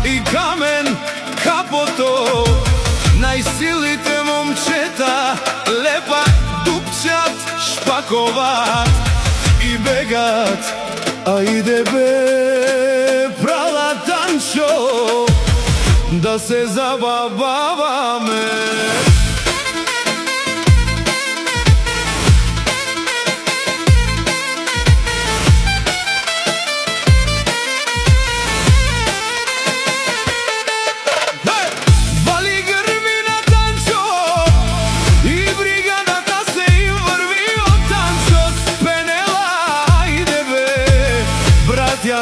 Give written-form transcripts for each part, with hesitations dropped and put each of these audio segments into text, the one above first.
И камен капото, најсилите момчета, лепа дупчат, шпакovat и бегат. Ајде бе, прала Танчо, да се забававаме.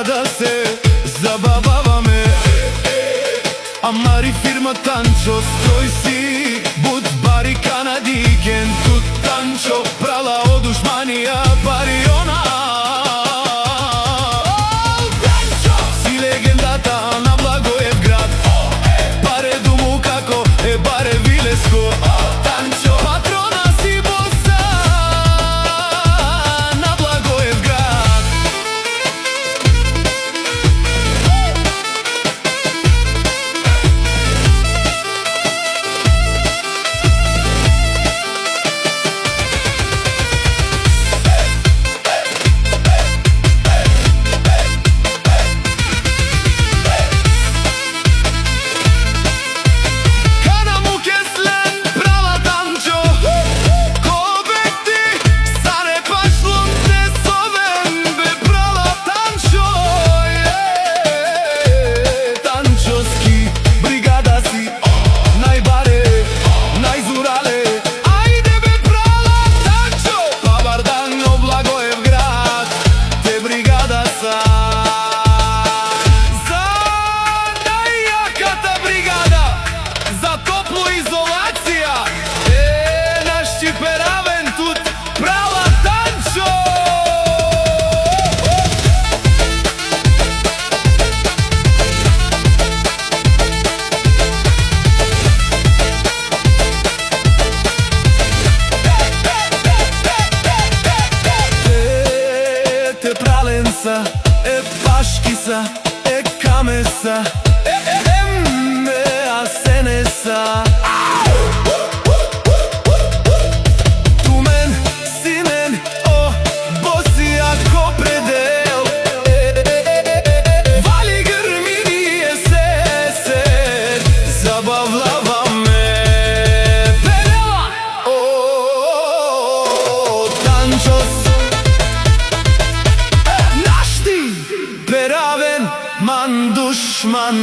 Да се забававаме. Амари фирма Танчо, стој си, буд бари канадикен. Тут Танчо прала од душманија пари она. Танчо си легендата на Благоевград. Паре думу како е баре Вилеско. Танчо патрона си боса на Благоевград. Е пашкиса, е камеса, ме асенеса. Тумен, синен, о, боси ако предел. Вали грмини е се забавлаваме. Пенела, о, Танчос. Beravен man dushman.